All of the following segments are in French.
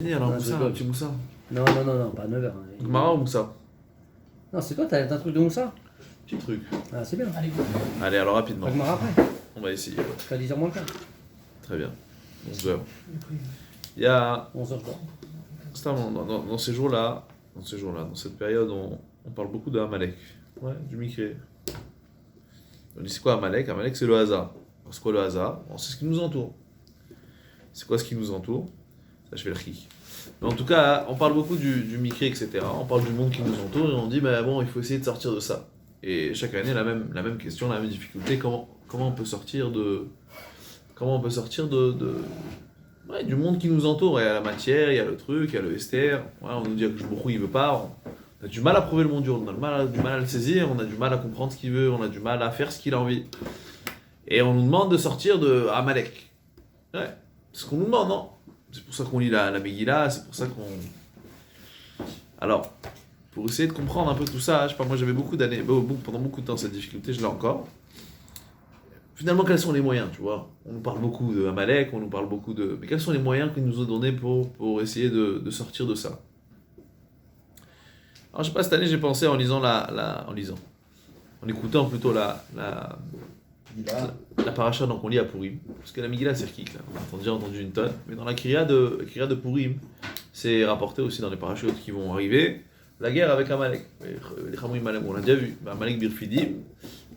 Alors, Non, Moussa, je un petit Moussa. Non, pas 9h. Gmara ou Moussa? Non, c'est toi, t'as un truc de Moussa? Petit truc. Ah, c'est bien. Allez, alors rapidement. Pas Gmara après. On va essayer. Ouais. T'as 10h moins le quart. Très bien. 11h. Il y a. 11h, je dors. Dans ces jours-là, dans cette période, on parle beaucoup de Amalek. Ouais, du Mikré. On dit c'est quoi Amalek? Amalek, c'est le hasard. Alors, c'est quoi le hasard? Bon, c'est ce qui nous entoure. C'est quoi ce qui nous entoure? Ça, je fais le chi. Mais en tout cas, on parle beaucoup du Mikré, etc. On parle du monde qui nous entoure et on dit, bah, bon, il faut essayer de sortir de ça. Et chaque année, la même question, la même difficulté. Comment on peut sortir ouais, du monde qui nous entoure? Il y a la matière, il y a le truc, il y a le Esther. Ouais, on nous dit que Jbourou il veut pas. On a du mal à prouver le monde Dieu, on a du mal à le saisir, on a du mal à comprendre ce qu'il veut, on a du mal à faire ce qu'il a envie. Et on nous demande de sortir de Amalek. Ouais, c'est ce qu'on nous demande, non? C'est pour ça qu'on lit la Megillah, c'est pour ça qu'on... Alors, pour essayer de comprendre un peu tout ça, je sais pas, moi j'avais beaucoup d'années, pendant beaucoup de temps cette difficulté, je l'ai encore. Finalement, quels sont les moyens, tu vois? On nous parle beaucoup de Amalek, on nous parle beaucoup de... Mais quels sont les moyens qu'ils nous ont donnés pour essayer de sortir de ça? Alors, je sais pas, cette année, j'ai pensé en lisant en écoutant plutôt la paracha donc on lit à Purim, parce que la Megillah c'est Rkik, on a déjà entendu une tonne, mais dans la Kriya de Purim, c'est rapporté aussi dans les parachutes qui vont arriver, la guerre avec Amalek. Les Khamouim Malem, on l'a déjà vu, Amalek Birfidim,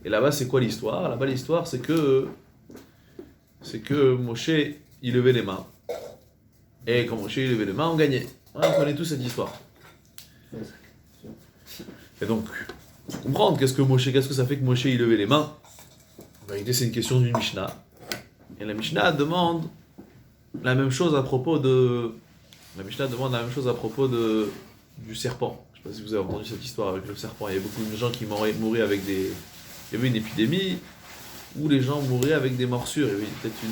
et là-bas c'est quoi l'histoire? Là-bas l'histoire c'est que Moshe il levait les mains, et quand Moshe il levait les mains, on gagnait. Ouais, on connaît tous cette histoire. Et donc, pour comprendre qu'est-ce que ça fait que Moshe il levait les mains, en vérité, c'est une question d'une Mishnah. Et la Mishnah demande la même chose à propos de. La Mishnah demande la même chose à propos du serpent. Je ne sais pas si vous avez entendu cette histoire avec le serpent. Il y avait beaucoup de gens qui mouraient avec des. Il y avait une épidémie où les gens mouraient avec des morsures. Il y avait peut-être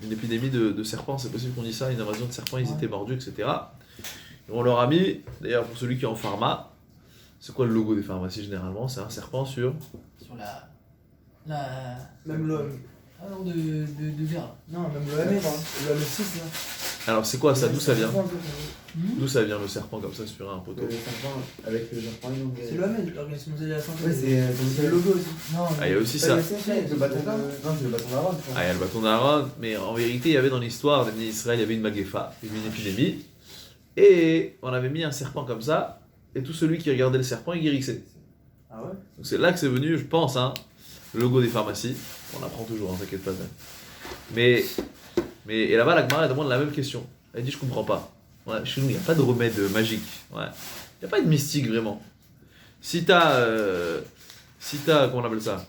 une épidémie de serpents, c'est possible qu'on dise ça, une invasion de serpents, ils étaient mordus, etc. Et on leur a mis, d'ailleurs pour celui qui est en pharma, c'est quoi le logo des pharmacies généralement? C'est un serpent sur la... Même l'OM. Ah non, de verre. Non, même l'OM, le 6 là. Alors c'est quoi ça? D'où ça vient? Hmm. D'où ça vient le serpent comme ça sur un poteau? Le serpent avec le serpent. C'est l'OM, l'Organisation mondiale de la santé. Ouais, c'est le logo aussi. Non, Ah, il y a aussi ça. Le bâton d'Aaron. Non, c'est le bâton d'Aaron. Ah, il y a le bâton d'Aaron, mais en vérité, il y avait dans l'histoire d'Israël, il y avait une maguefa, il y avait une épidémie, et on avait mis un serpent comme ça, et tout celui qui regardait le serpent, il guérissait. Ah ouais? Donc c'est là que c'est venu, je pense, le logo des pharmacies. On apprend toujours, hein, t'inquiète pas. Et là-bas, la Gemara elle demande la même question. Elle dit, je comprends pas. Ouais, chez nous, il n'y a pas de remède magique. Ouais. Il n'y a pas de mystique, vraiment. Si t'as, comment on appelle ça?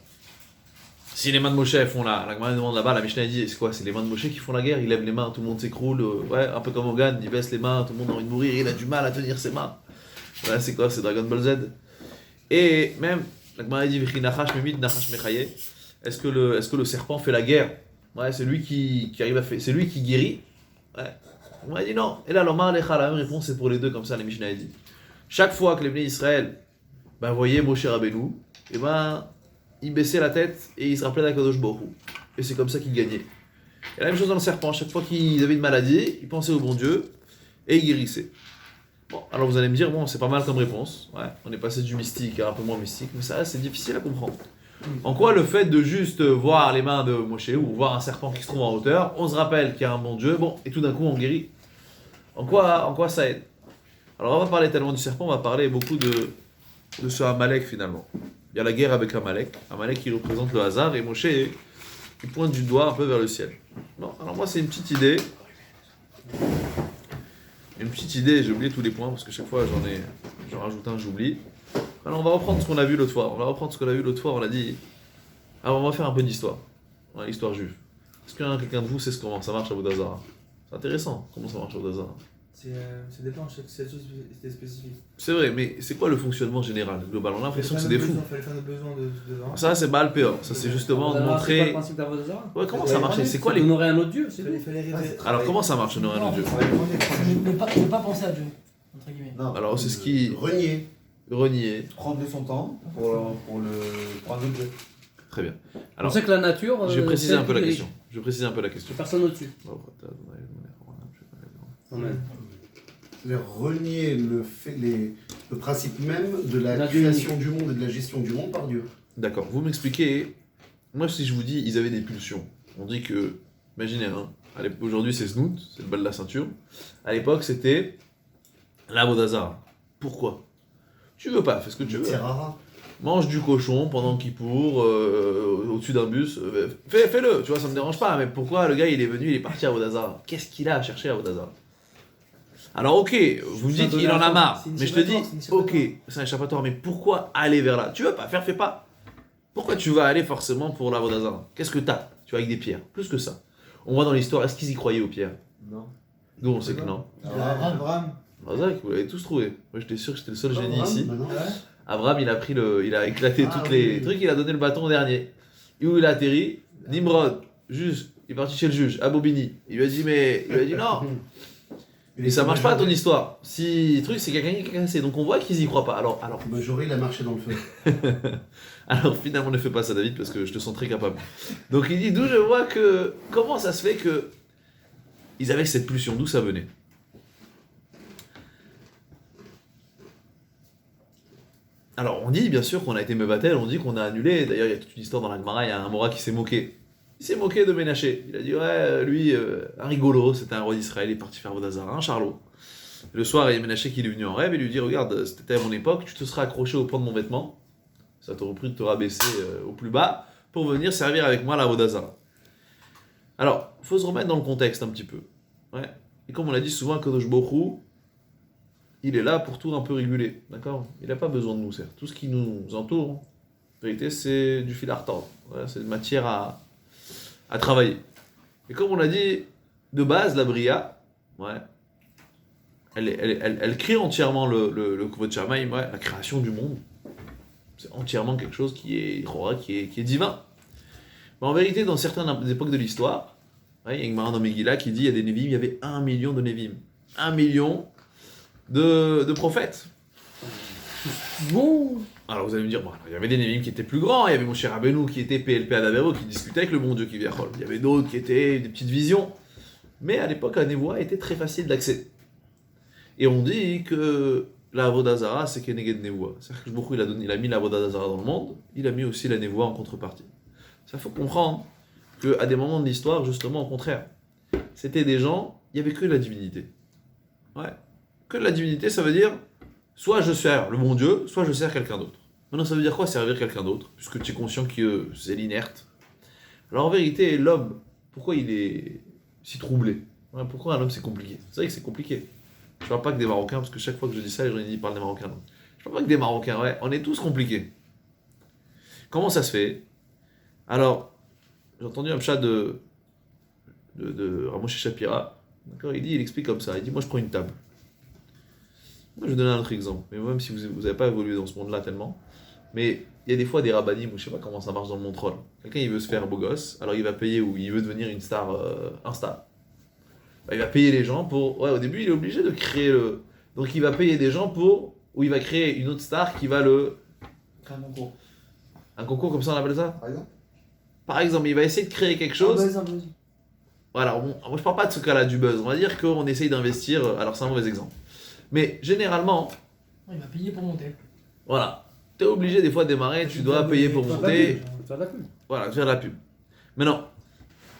Si les mains de Moshe elles font la Gemara demande là-bas, la Mishnah dit, c'est quoi? C'est les mains de Moshe qui font la guerre, il lève les mains, tout le monde s'écroule, ouais, un peu comme Hogan, il baisse les mains, tout le monde a envie de mourir, il a du mal à tenir ses mains. Ouais, c'est quoi? C'est Dragon Ball Z. Et même, la Gemara dit, V'chi nachash memit nachash mechaye. Est-ce que le serpent fait la guerre? Ouais, c'est lui qui arrive à faire, c'est lui qui guérit. Ouais. On m'a dit non. Et là, l'Omar Lecha, la même réponse c'est pour les deux, comme ça, les Mishnah dit. Chaque fois que les Bnei Israël voyaient Moshe Rabbeinu, et il baissait la tête et il se rappelait d'Akadosh Baruch Hu. Et c'est comme ça qu'il gagnait. Et la même chose dans le serpent, chaque fois qu'ils avaient une maladie, ils pensaient au bon Dieu et ils guérissaient. Bon, alors vous allez me dire, bon, c'est pas mal comme réponse. Ouais, on est passé du mystique à un peu moins mystique, mais ça, c'est difficile à comprendre. En quoi le fait de juste voir les mains de Moshe ou voir un serpent qui se trouve en hauteur, on se rappelle qu'il y a un bon Dieu, bon, et tout d'un coup on guérit. En quoi ça aide? Alors on va parler tellement du serpent, on va parler beaucoup de ce Amalek finalement. Il y a la guerre avec Amalek qui représente le hasard, et Moshe qui pointe du doigt un peu vers le ciel. Bon, alors moi c'est une petite idée, j'ai oublié tous les points parce que chaque fois j'en rajoute un, j'oublie. Alors on va reprendre ce qu'on a vu l'autre fois. On a dit. Alors on va faire un peu d'histoire. Ouais, l'histoire juive. Est-ce que quelqu'un de vous sait comment ça marche à Vodazara? C'est intéressant, comment ça marche à Vodazara. Ça dépend, chaque chose est spécifique. C'est vrai, mais c'est quoi le fonctionnement général, global? On a l'impression que c'est des fous. Il fallait faire nos besoins de Ça c'est Baal Peor. Ça c'est justement de C'est quoi montrer. le principe d'Avodazara? Ouais, comment ça marche? C'est quoi les. Honorer un autre Dieu, c'est tout. Alors comment ça marche, honorer un Dieu? Ne pas penser à Dieu, entre guillemets. Non, Alors c'est ce qui. renier, Renier. prendre de son temps pour un autre jeu. Très bien. On Alors, sait que la nature. je vais préciser c'est un peu la elle qui question. Je vais préciser un peu la question. dirige. Personne au-dessus. Bon, Amen. C'est-à-dire renier le principe même de la La création du monde et de la gestion du monde par Dieu. D'accord, vous m'expliquez. Moi, si je vous dis, ils avaient des pulsions. On dit que, imaginez, hein, aujourd'hui c'est Snoot, c'est le bas de la ceinture. À l'époque, c'était l'Avodazara. Pourquoi? Tu veux pas, fais ce que tu veux. Tirara. Mange du cochon pendant qu'il pour au-dessus d'un bus. Fais-le, tu vois, ça me dérange pas. Mais pourquoi le gars il est venu, il est parti à Vodazara? Qu'est-ce qu'il a à chercher à Vodazara? Alors ok, vous me dites qu'il en a marre, c'est une mais je te dis, échappatoire, c'est une ok, c'est un échappatoire, mais pourquoi aller vers là? Tu veux pas faire, fais pas. Pourquoi tu vas aller forcément pour la Vodazara? Qu'est-ce que t'as? Tu vois, avec des pierres, plus que ça. On voit dans l'histoire, est-ce qu'ils y croyaient aux pierres? Non. Nous on sait que non. Abraham. Razak, vous l'avez tous trouvé. Moi j'étais sûr que j'étais le seul génie Abraham, ici. maintenant. Ouais. Abraham, il a éclaté Ah, toutes oui. les trucs, il a donné le bâton au dernier. Et où il a atterri? Nimrod, juge, il est parti chez le juge, à Bobigny. Il lui a dit, non, mais ça marche pas ton histoire. Si le truc, c'est quelqu'un qui a cassé. Donc on voit qu'ils y croient pas. Alors, Majoré, il a marché dans le feu. alors finalement, ne fais pas ça, David, parce que je te sens très capable. Donc il dit, d'où je vois que. Comment ça se fait que. Ils avaient cette pulsion, d'où ça venait? Alors on dit bien sûr qu'on a été Mebatel, on dit qu'on a annulé. D'ailleurs, il y a toute une histoire dans la Gemara, il y a un Mora qui s'est moqué. Il s'est moqué de Ménaché. Il a dit, ouais, lui, un rigolo, c'était un roi d'Israël, il est parti faire Vodazara, un charlot. Le soir, il y a Ménaché qui est venu en rêve et lui dit, regarde, c'était à mon époque, tu te seras accroché au pan de mon vêtement, ça t'aurait pris de te rabaisser au plus bas, pour venir servir avec moi à la Vodazara. Alors, il faut se remettre dans le contexte un petit peu. Ouais. Et comme on l'a dit souvent, Kadosh Baruch Hu, il est là pour tout un peu réguler, d'accord? Il n'a pas besoin de nous, certes. Tout ce qui nous entoure, en vérité, c'est du fil à retordre. Voilà, c'est de matière à travailler. Et comme on l'a dit, de base, la Bria, ouais, elle crée entièrement le Kvod Shamaim, ouais, la création du monde. C'est entièrement quelque chose qui est divin. Mais en vérité, dans certaines époques de l'histoire, ouais, il y a une Gemara dans Megillah qui dit il y a des Nevi'im, il y avait 1 million de Nevi'im. 1 million de prophètes. Bon. Alors vous allez me dire, bon, alors, il y avait des Nevi'im qui étaient plus grands, il y avait mon cher Rabbeinu qui était PLP à Davero, qui discutait avec le bon Dieu qui vient. Il y avait d'autres qui étaient des petites visions. Mais à l'époque, la Névoie était très facile d'accès. Et on dit que la Avodazara, c'est Keneged Névoie. C'est-à-dire que beaucoup il a mis la Avodazara dans le monde, il a mis aussi la Névoie en contrepartie. Ça faut comprendre qu'à des moments de l'histoire, justement, au contraire, c'était des gens, il n'y avait que la divinité. Ouais. Que de la divinité, ça veut dire soit je sers le bon Dieu, soit je sers quelqu'un d'autre. Maintenant, ça veut dire quoi servir quelqu'un d'autre? Puisque tu es conscient que c'est l'inerte. Alors en vérité, l'homme, pourquoi il est si troublé? Ouais, pourquoi un homme c'est compliqué? C'est vrai que c'est compliqué. Je parle pas que des Marocains, parce que chaque fois que je dis ça, les gens ils parlent des Marocains. Non. Je parle pas que des Marocains, ouais, on est tous compliqués. Comment ça se fait? Alors, j'ai entendu un chat de Ramoshe Shapira, d'accord, il explique comme ça, il dit, moi je prends une table. Moi, je vais donner un autre exemple, mais même si vous n'avez pas évolué dans ce monde-là tellement, mais il y a des fois des rabbinim, ou je sais pas comment ça marche dans le monde troll. Quelqu'un il veut se faire beau gosse, alors il va payer ou il veut devenir une star Insta. Bah, il va payer les gens pour. Ouais, au début il est obligé de créer le. Donc il va payer des gens pour. Ou il va créer une autre star qui va le. Un concours. Un concours comme ça on appelle ça? Par exemple. Par exemple, il va essayer de créer quelque Ah, chose. vas-y. Voilà, moi je parle pas de ce cas-là du buzz, on va dire qu'on essaye d'investir. Alors c'est un mauvais exemple. Mais généralement, Il va payer pour monter. voilà, tu es obligé des fois de démarrer, tu dois payer pour monter. Faire de la pub. Voilà, faire la pub. Maintenant,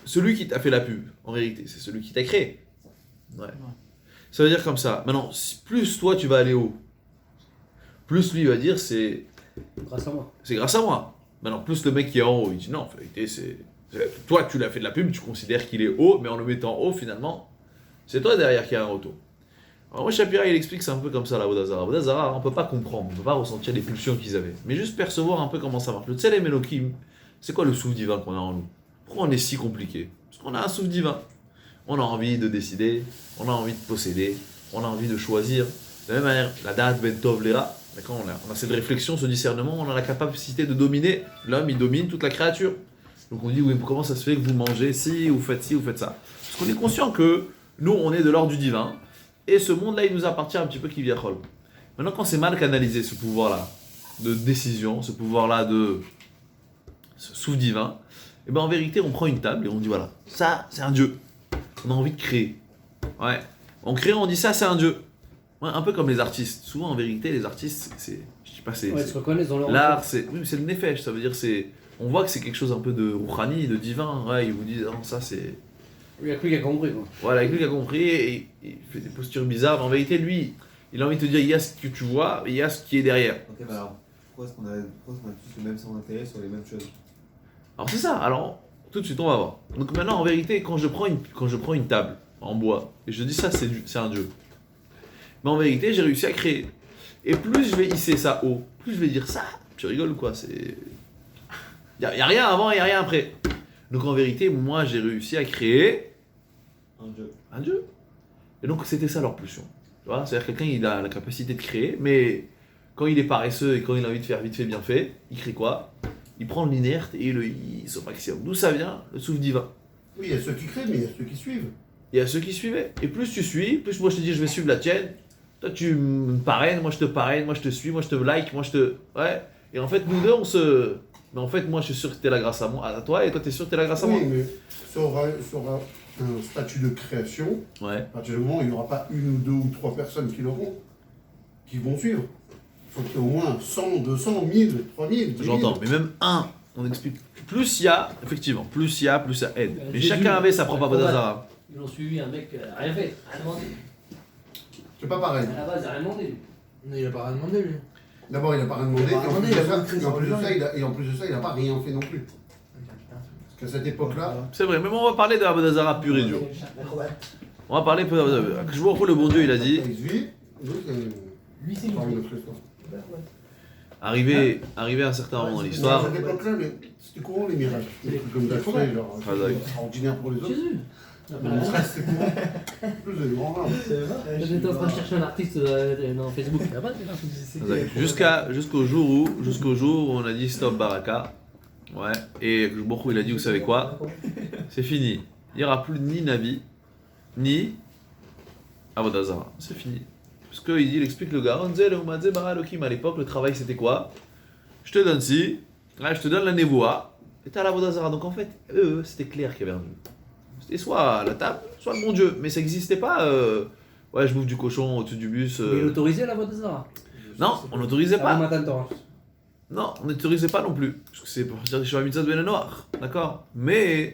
celui qui t'a fait la pub, en réalité, c'est celui qui t'a créé. Ouais. Ça veut dire comme ça. Maintenant, plus toi tu vas aller haut, plus lui il va dire c'est Grâce à moi. grâce à moi. Maintenant, plus le mec qui est en haut, il dit non, en vérité, toi tu l'as fait de la pub, tu considères qu'il est haut, mais en le mettant haut, finalement, c'est toi derrière qui a un retour. Alors moi, Shapira, il explique c'est un peu comme ça la Vodazara. Vodazara, on peut pas comprendre, on peut pas ressentir les pulsions qu'ils avaient, mais juste percevoir un peu comment ça marche. Le Tselem Elohim, c'est quoi le souffle divin qu'on a en nous? Pourquoi on est si compliqué? Parce qu'on a un souffle divin. On a envie de décider, on a envie de posséder, on a envie de choisir. De la même manière, la date ben tov lera, d'accord, on a cette réflexion, ce discernement, on a la capacité de dominer. L'homme, il domine toute la créature. Donc on dit, oui, comment ça se fait que vous mangez ci, vous faites ça? Parce qu'on est conscient que nous, on est de l'ordre du divin, et ce monde-là, il nous appartient un petit peu qui vient Chol. Maintenant, quand c'est mal canalisé, ce pouvoir-là de décision, ce pouvoir-là de ce souffle divin, et ben en vérité, on prend une table et on dit voilà, ça, c'est un dieu. On a envie de créer. Ouais. On crée, on dit ça, c'est un dieu. Ouais, un peu comme les artistes. Souvent, en vérité, les artistes, je sais pas, Ouais, ils se reconnaissent dans leur. l'art, oui, mais c'est le nefesh, ça veut dire on voit que c'est quelque chose un peu de rouhani, de divin. Ouais, ils vous disent, non, ça c'est. Il y a que lui qui a compris, quoi. Voilà, avec lui qui a compris, et il fait des postures bizarres, mais en vérité, lui, il a envie de te dire, il y a ce que tu vois, et il y a ce qui est derrière. Ok, bah alors, pourquoi est-ce qu'on a tous le même centre d'intérêt sur les mêmes choses? Alors c'est ça, alors tout de suite on va voir. Donc maintenant en vérité quand je prends une table en bois et je dis ça c'est un dieu. Mais en vérité j'ai réussi à créer. Et plus je vais hisser ça haut, plus je vais dire ça. Tu rigoles ou quoi? Y a rien avant et y a rien après. Donc en vérité moi j'ai réussi à créer un dieu. Et donc c'était ça leur pulsion. Tu vois, c'est-à-dire quelqu'un il a la capacité de créer, mais quand il est paresseux et quand il a envie de faire vite fait bien fait, il crée quoi? Il prend l'inerte et il le hisse au maximum. D'où ça vient? Le souffle divin. Oui, il y a ceux qui créent, mais il y a ceux qui suivent. Il y a ceux qui suivaient. Et plus tu suis, plus moi je te dis je vais suivre la tienne. Toi tu me parraines, moi je te parraine, moi je te suis, moi je te like, moi je te. Ouais. Et en fait nous deux on se. Mais en fait moi je suis sûr que t'es là grâce à moi, à toi, et toi t'es sûr que t'es là grâce à moi. Oui, mais ça aura un statut de création. Ouais. À partir du moment où il n'y aura pas une ou deux ou trois personnes qui l'auront, qui vont suivre. Il faut qu'il y ait au moins 100, 200, 1000, 3000. 10 000. J'entends, mais même on explique. Plus il y a, effectivement, plus il y a, plus ça aide. Mais Jésus, chacun avait sa propre ouais, Abodazara. Ils ont suivi un mec, rien fait, rien demandé. C'est pas pareil. À la base, il a rien demandé. Lui. Mais il a pas rien demandé, lui. D'abord, il n'a pas rien demandé, Il a pas et en demandé, plus de il a ça, pas créé et en ça plus de en ça, il n'a pas rien fait non plus. Parce qu'à cette époque-là, C'est vrai, mais bon, on va parler de Abodazara pur et dur. On va parler peu. Je vous le bon Dieu, il a dit. Lui, c'est Arrivé à un certain moment dans À l'histoire. cette époque-là, c'était courant les miracles. Des trucs comme d'accès, genre, Ah, d'accord. extraordinaire pour les autres. Jésus. Mais ça, c'était courant. Plus de grands rares. J'étais en train de chercher un artiste dans Facebook. Il y a pas Jusqu'au jour où on a dit stop Baraka. Ouais. Et Baruch il a dit, vous savez quoi? C'est fini. Il n'y aura plus ni Navi, ni Avodazara. C'est fini. Parce qu'il explique le gars, à l'époque, le travail c'était quoi? Je te donne ci, ouais, je te donne la névoa, et t'as la Avodazara. Donc en fait, eux, c'était clair qu'il y avait un dieu. C'était soit la table, soit le bon Dieu. Mais ça n'existait pas, ouais, je bouffe du cochon au-dessus du bus. Mais il autorisait la voix de Zara. Non, on n'autorisait Ah, pas. matin Torah. Non, on n'autorisait pas non plus. Parce que c'est pour partir du Shema Mitzvah de Ben Noir. D'accord? Mais.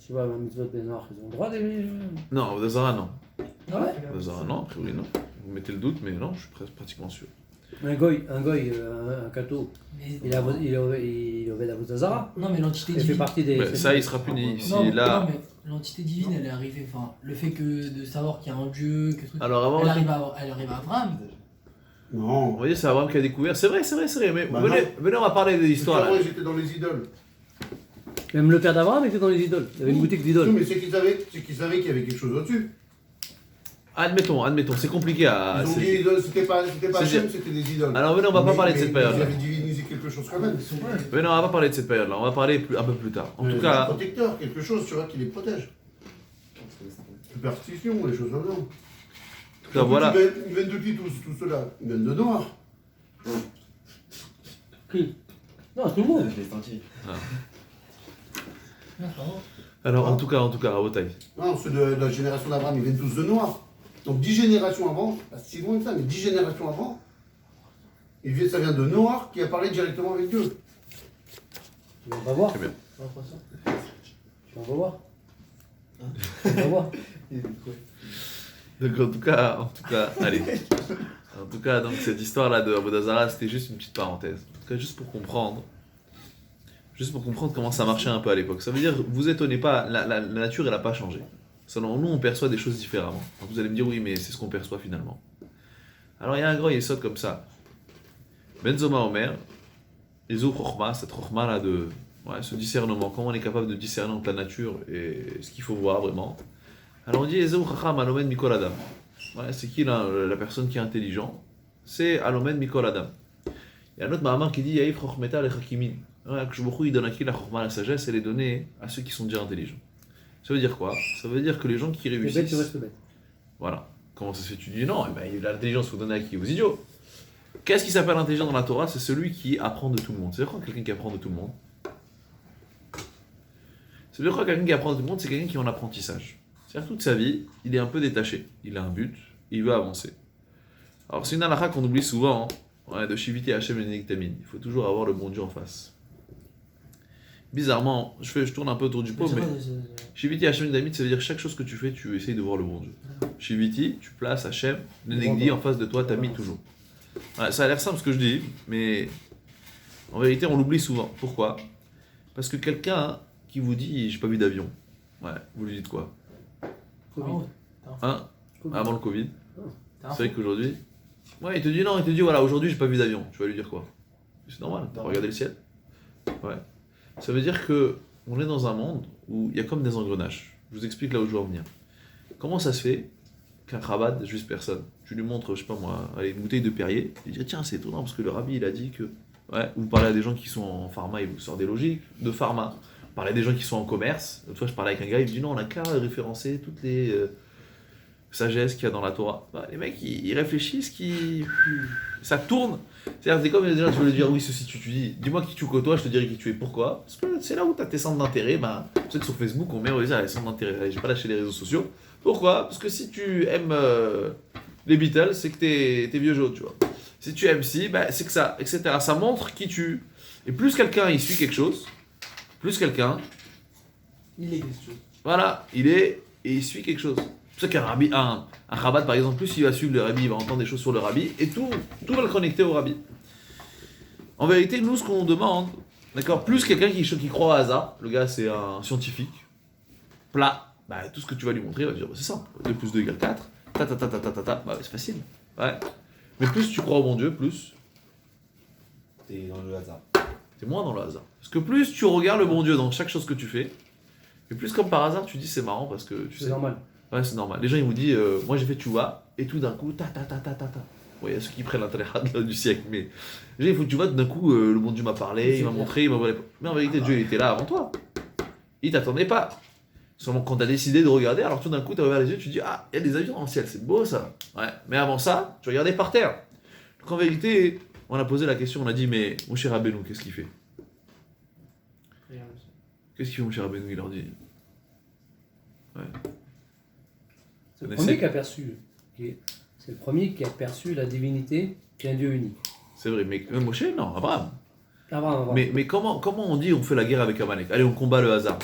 Tu vois, la mitzvah de Bénard, ils ont le droit d'aimer. Non, Avodazara, non. Ah ouais? Avodazara, non, a priori, non. Vous mettez le doute, mais non, je suis pratiquement sûr. Un goy, un cateau, il avait la voix de Zara. Non, mais l'entité Il fait divine. partie des. Mais ça, il sera puni. Si Non, là. non, mais l'entité divine, elle est arrivée. Enfin, le fait que de savoir qu'il y a un dieu, que truc. Alors avant. Elle arrive à Abraham. Non. Vous voyez, c'est Abraham qui a découvert. C'est vrai. Mais Bah venez, on va parler de l'histoire là. Moi, j'étais dans les idoles. Même le père d'Abraham était dans les idoles. Il y avait une boutique Non, d'idoles. mais c'est qu'ils savaient qu'il y avait quelque chose au-dessus. Admettons, c'est compliqué à. Ils ont dit idoles, c'était pas c'est- Hachem, c'était des idoles. Alors venez, on va pas Mais- parler de cette mais période Ils là. avaient divinisé quelque chose quand même. Venez, on va pas parler de cette période là. On va parler un peu plus tard. En tout Un cas. protecteur, quelque chose, tu vois, qui les protège. Superstition, les choses comme ça. En tout cas, voilà. Ils viennent de qui tout cela? Ils viennent de Noir. Qui? Non, tout le monde. Je l'ai senti. Alors en tout cas, à Otaï. Non, ceux de la génération d'Abraham, ils viennent tous de Noir. Donc 10 générations avant, pas si loin que ça, mais 10 générations avant, ça vient de Noir qui a parlé directement avec Dieu. On va voir. Très bien. On va voir. On va voir. Donc en tout cas, allez. En tout cas, donc cette histoire-là de Avodazara, c'était juste une petite parenthèse. En tout cas, juste pour comprendre comment ça marchait un peu à l'époque. Ça veut dire, vous étonnez pas, la nature, elle n'a pas changé. Selon nous, on perçoit des choses différemment. Donc vous allez me dire, oui, mais c'est ce qu'on perçoit finalement. Alors il y a un grand yesod comme ça. Benzoma Omer, Ezou Chochma, cette Chochma-là de ce discernement, comment on est capable de discerner entre la nature et ce qu'il faut voir vraiment. Alors on dit Ezou Chacham Alomen Mikol Adam. Ouais, c'est qui la personne qui est intelligent? C'est Alomen Mikol Adam. Il y a un autre Mahamar qui dit Yaïf Chochmeta le Chakimin. Il donne à qui la Chochma, la sagesse, elle est donnée à ceux qui sont déjà intelligents. Ça veut dire quoi? Ça veut dire que les gens qui Le bête, tu réussissent. restes bête. Voilà. Comment ça se fait? Tu dis non, l'intelligence, il faut donner à qui? Aux idiots. Qu'est-ce qui s'appelle intelligent dans la Torah? C'est celui qui apprend de tout le monde. C'est quoi quelqu'un qui apprend de tout le monde? C'est quoi quelqu'un qui apprend de tout le monde? C'est quelqu'un qui est en apprentissage. C'est-à-dire toute sa vie, il est un peu détaché. Il a un but, il veut avancer. Alors c'est une halakha qu'on oublie souvent, hein. Ouais, de Shiviti Hashem et Nektamin. Il faut toujours avoir le bon Dieu en face. Bizarrement, je tourne un peu autour du pot, mais Shiviti Hashem et Nektamin, ça veut dire chaque chose que tu fais, tu essayes de voir le bon Dieu. Shiviti, tu places Hashem, Nenegdi en face de toi, t'as mis toujours. Ouais, ça a l'air simple ce que je dis, mais en vérité, on l'oublie souvent. Pourquoi? Parce que quelqu'un qui vous dit j'ai pas vu d'avion, ouais, vous lui dites quoi? Covid. Hein? Covid. Avant le Covid. T'as un C'est vrai qu'aujourd'hui. Ouais, il te dit non, il te dit voilà, aujourd'hui j'ai pas vu d'avion. Tu vas lui dire quoi? C'est normal, t'as regardé le ciel. Ouais. Ça veut dire que on est dans un monde où il y a comme des engrenages. Je vous explique là où je veux en venir. Comment ça se fait qu'un Chabad, juste personne, tu lui montres, je sais pas moi, allez, une bouteille de Perrier, il dit tiens, c'est étonnant parce que le rabbi il a dit que. Ouais, vous parlez à des gens qui sont en pharma, il vous sort des logiques de pharma. Vous parlez à des gens qui sont en commerce. L'autre fois, je parlais avec un gars, il me dit non, on n'a qu'à référencer toutes les sagesses qu'il y a dans la Torah. Bah, les mecs, ils réfléchissent, ça tourne. C'est-à-dire, c'est comme des gens, tu veux lui dire oui, ceci, tu dis, dis-moi qui tu côtoies, je te dirai qui tu es. Pourquoi? Parce que c'est là où tu as tes centres d'intérêt. Bah, peut-être sur Facebook, on met les centres d'intérêt. Allez, je vais pas lâcher les réseaux sociaux. Pourquoi? Parce que si tu aimes les Beatles, c'est que t'es vieux jaune, tu vois. Si tu aimes si, bah, c'est que ça, etc. Ça montre qui tu. Et plus quelqu'un il suit quelque chose, plus quelqu'un, Il est quelque chose. voilà, il est et il suit quelque chose. C'est pour ça qu'un rabbi, un Chabad par exemple, plus il va suivre le rabbi, il va entendre des choses sur le rabbi et tout va le connecter au rabbi. En vérité, nous ce qu'on demande, d'accord, plus quelqu'un qui croit au hasard, le gars c'est un scientifique, plat, bah, tout ce que tu vas lui montrer, il va dire bah, c'est simple, 2 plus 2 égale 4, bah c'est facile, ouais. Mais plus tu crois au bon Dieu, plus T'es dans le hasard. t'es moins dans le hasard. Parce que plus tu regardes le bon Dieu dans chaque chose que tu fais, et plus comme par hasard tu dis c'est marrant parce que tu C'est sais. normal. Ouais, c'est normal. Les gens ils vous disent moi j'ai fait tchouva et tout d'un coup ta. Ouais, il y a ceux qui prennent l'intérêt du siècle, mais les gens il faut que tu vois d'un coup le bon Dieu m'a parlé, il m'a montré, il m'a volé. Mais en vérité Dieu il était là avant toi. Il t'attendait pas. Seulement quand t'as décidé de regarder, alors tout d'un coup t'as ouvert les yeux, tu dis ah il y a des avions dans le ciel, c'est beau ça. Ouais. Mais avant ça, tu regardais par terre. Donc en vérité, on a posé la question, on a dit mais mon cher Rabbeinu, qu'est-ce qu'il fait? Qu'est-ce qu'il fait mon cher Rabbeinu? Il leur dit. Ouais. C'est le Connaissez- premier qui a perçu. C'est le premier qui a perçu la divinité qu'un Dieu unique. C'est vrai, mais Moshe, non, Abraham. Avant. Mais comment on dit on fait la guerre avec Amalek? Allez, on combat le hasard.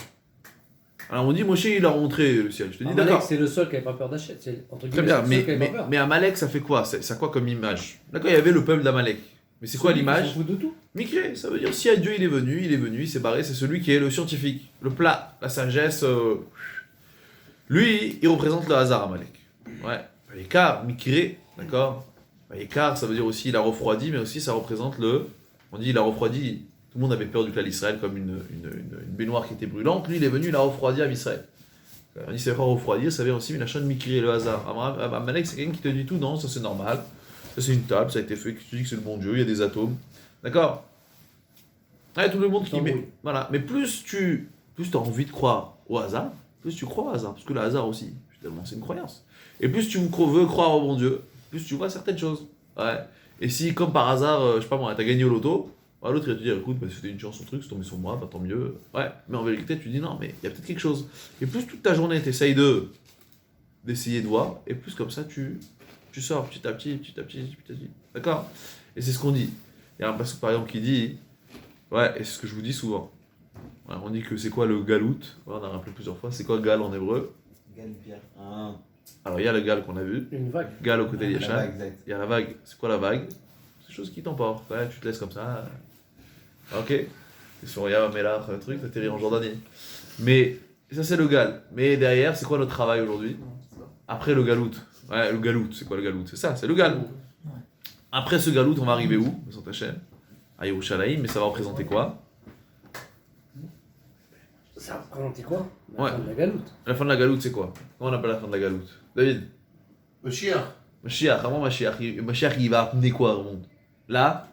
Alors on dit Moshe, il leur a montré le ciel. Je te dis Amalek, d'accord. c'est le seul qui n'avait pas peur d'Hachet. Entre Très guillemets, bien, c'est le seul qui n'avait pas peur. mais Amalek, ça fait quoi? Ça a quoi comme image? D'accord, il y avait le peuple d'Amalek. Mais c'est quoi Celui qui l'image? s'en fout de tout. Mikré, ça veut dire si Dieu il est venu, il s'est barré, c'est celui qui est le scientifique, le plat, la sagesse. Lui, il représente le hasard, Amalek. Ouais. Car, Mikré, d'accord? Car, ça veut dire aussi il a refroidi, mais aussi ça représente le. On dit il a refroidi, tout le monde avait peur du clan d'Israël comme une baignoire qui était brûlante. Lui, il est venu, il a refroidi à Israël. On dit c'est pas refroidir, ça vient aussi, mais la chaîne Mikré, le hasard. Amalek, c'est quelqu'un qui te dit tout, non, ça c'est normal. Ça c'est une table, ça a été fait, tu dis que c'est le bon Dieu, il y a des atomes. D'accord? Ouais, tout le monde qui met. Voilà. Mais plus tu as envie de croire au hasard, plus tu crois au hasard. Parce que le hasard aussi, finalement, c'est une croyance. Et plus tu veux croire au bon Dieu, plus tu vois certaines choses. Ouais. Et si, comme par hasard, je sais pas moi, t'as gagné au loto, bah, l'autre il va te dire écoute, bah, c'était une chance, son truc, c'est tombé sur moi, bah tant mieux. Ouais. Mais en vérité, tu dis non, mais il y a peut-être quelque chose. Et plus toute ta journée, t'essayes d'essayer de voir, et plus comme ça, tu sors petit à petit. D'accord? Et c'est ce qu'on dit. Il y a un passage par exemple qui dit, ouais, et c'est ce que je vous dis souvent. Ouais, on dit que c'est quoi le galout? Ouais, on a rappelé plusieurs fois. C'est quoi gal en hébreu? Galpierre. Alors il y a le gal qu'on a vu. Une vague. Gal au côté La d'Yachan. vague, exact. Il y a la vague. C'est quoi la vague? C'est des choses qui t'emportent. Ouais, tu te laisses comme ça. Ok. Et sur Yam, Melach, un truc, t'atterris en Jordanie. Mais ça c'est le gal. Mais derrière, c'est quoi notre travail aujourd'hui? Après le galout. Ouais, le galout. C'est quoi le galout? C'est ça, c'est le gal. Après ce galout, on va arriver où? Sur ta chaîne? À Yerushalayim, mais ça va représenter quoi? Ça représentait quoi? Ouais. La galoute. La fin de la galoute, c'est quoi? Comment on appelle la fin de la galoute? David? Le chien. Mashiach, avant Mashiach, il va amener quoi au monde? Là?